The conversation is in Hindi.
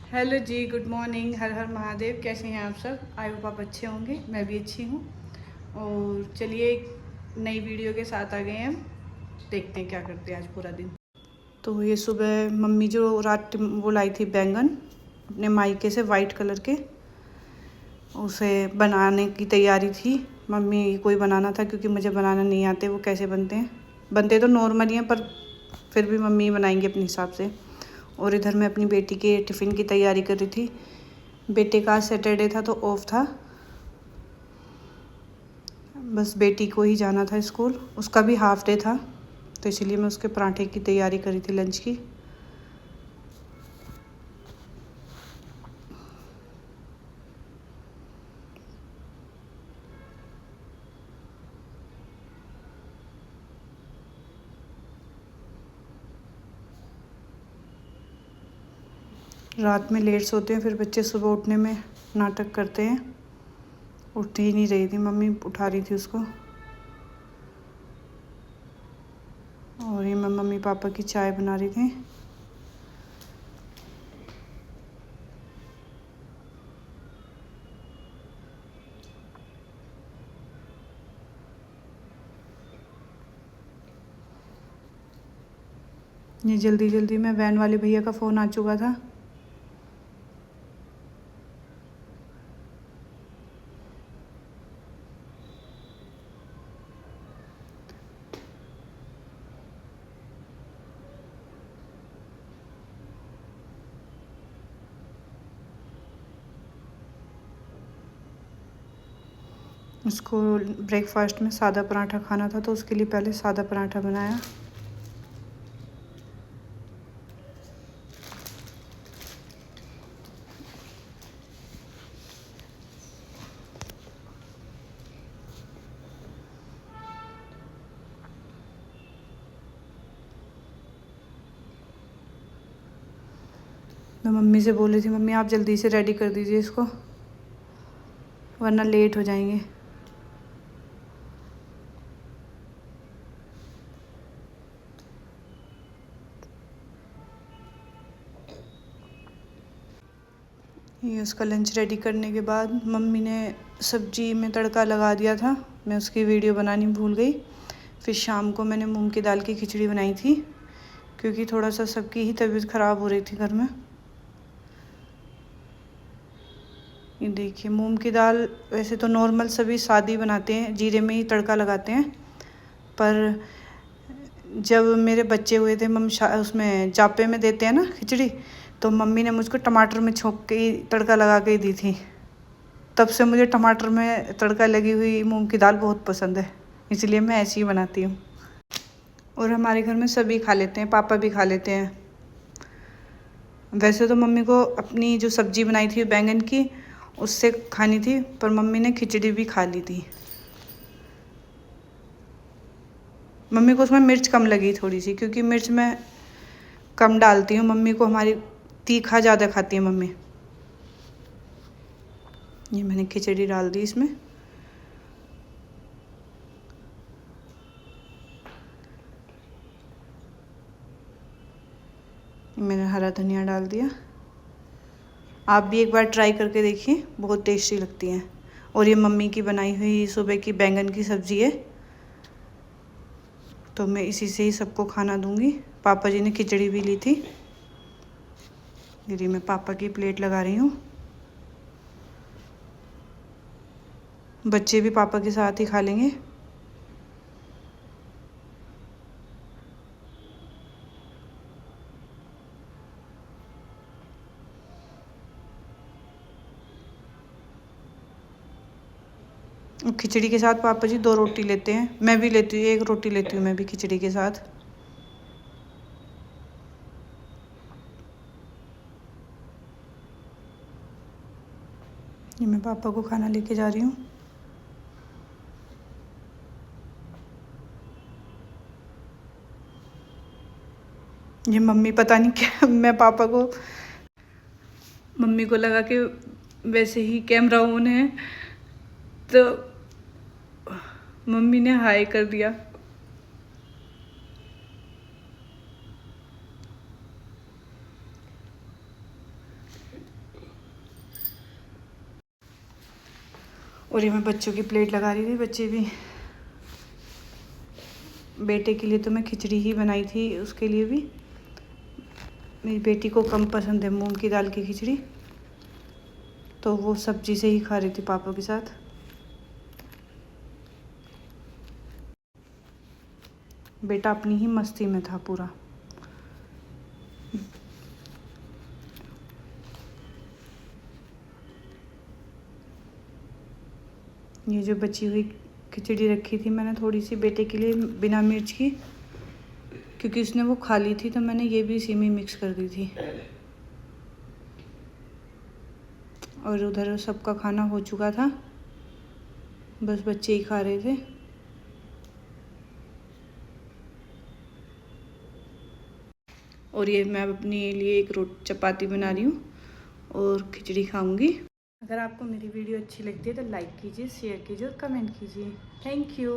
हेलो जी, गुड मॉर्निंग। हर हर महादेव। कैसे हैं आप सब? आई होप आप अच्छे होंगे। मैं भी अच्छी हूँ। और चलिए एक नई वीडियो के साथ आ गए हैं हम। देखते हैं क्या करते हैं आज पूरा दिन। तो ये सुबह मम्मी जो रात वो लाई थी बैंगन अपने मायके से, वाइट कलर के, उसे बनाने की तैयारी थी। मम्मी को ही बनाना था क्योंकि मुझे बनाना नहीं आते वो कैसे बनते हैं। बनते तो नॉर्मल ही हैं पर फिर भी मम्मी बनाएंगे अपने हिसाब से। और इधर मैं अपनी बेटी के टिफ़िन की तैयारी कर रही थी। बेटे का सैटरडे था तो ऑफ था, बस बेटी को ही जाना था स्कूल। उसका भी हाफ डे था तो इसलिए मैं उसके पराठे की तैयारी करी थी लंच की। रात में लेट सोते हैं फिर बच्चे सुबह उठने में नाटक करते हैं। उठ ही नहीं रही थी, मम्मी उठा रही थी उसको। और ये मैं मम्मी पापा की चाय बना रही थी। ये जल्दी जल्दी में वैन वाले भैया का फ़ोन आ चुका था। उसको ब्रेकफास्ट में सादा पराठा खाना था तो उसके लिए पहले सादा पराठा बनाया। मैं मम्मी से बोल रही थी, मम्मी आप जल्दी से रेडी कर दीजिए इसको वरना लेट हो जाएंगे। ये उसका लंच रेडी करने के बाद मम्मी ने सब्जी में तड़का लगा दिया था। मैं उसकी वीडियो बनानी भूल गई। फिर शाम को मैंने मूंग की दाल की खिचड़ी बनाई थी क्योंकि थोड़ा सा सबकी ही तबीयत ख़राब हो रही थी घर में। ये देखिए, मूंग की दाल वैसे तो नॉर्मल सभी सादी बनाते हैं, जीरे में ही तड़का लगाते हैं। पर जब मेरे बच्चे हुए थे उसमें जापे में देते हैं ना खिचड़ी, तो मम्मी ने मुझको टमाटर में छोंक के ही तड़का लगा के ही दी थी। तब से मुझे टमाटर में तड़का लगी हुई मूंग की दाल बहुत पसंद है, इसलिए मैं ऐसी ही बनाती हूँ। और हमारे घर में सभी खा लेते हैं, पापा भी खा लेते हैं। वैसे तो मम्मी को अपनी जो सब्ज़ी बनाई थी बैंगन की उससे खानी थी, पर मम्मी ने खिचड़ी भी खा ली थी। मम्मी को उसमें मिर्च कम लगी थोड़ी सी, क्योंकि मिर्च मैं कम डालती हूँ। मम्मी को हमारी तीखा ज़्यादा खाती है मम्मी। ये मैंने खिचड़ी डाल दी इसमें। मैंने हरा धनिया डाल दिया। आप भी एक बार ट्राई करके देखिए, बहुत टेस्टी लगती हैं। और ये मम्मी की बनाई हुई सुबह की बैंगन की सब्ज़ी है, तो मैं इसी से ही सबको खाना दूंगी। पापा जी ने खिचड़ी भी ली थी। दीदी मैं पापा की प्लेट लगा रही हूँ। बच्चे भी पापा के साथ ही खा लेंगे। खिचड़ी के साथ पापा जी 2 रोटी लेते हैं, मैं भी लेती हूँ 1 रोटी लेती हूँ मैं भी खिचड़ी के साथ। ये मैं पापा को खाना लेके जा रही हूँ। ये मम्मी पता नहीं क्या मैं पापा को, मम्मी को लगा कि वैसे ही कैमरा ऑन है तो मम्मी ने हाय कर दिया। और ये मैं बच्चों की प्लेट लगा रही थी। बच्चे भी, बेटे के लिए तो मैं खिचड़ी ही बनाई थी, उसके लिए भी। मेरी बेटी को कम पसंद है मूंग की दाल की खिचड़ी, तो वो सब्जी से ही खा रही थी पापा के साथ। बेटा अपनी ही मस्ती में था पूरा। ये जो बची हुई खिचड़ी रखी थी मैंने थोड़ी सी बेटे के लिए बिना मिर्च की, क्योंकि उसने वो खा ली थी, तो मैंने ये भी इसी में मिक्स कर दी थी। और उधर सबका खाना हो चुका था, बस बच्चे ही खा रहे थे। और ये मैं अपने लिए एक चपाती बना रही हूँ और खिचड़ी खाऊंगी। अगर आपको मेरी वीडियो अच्छी लगती है तो लाइक कीजिए, शेयर कीजिए और कमेंट कीजिए। Thank you.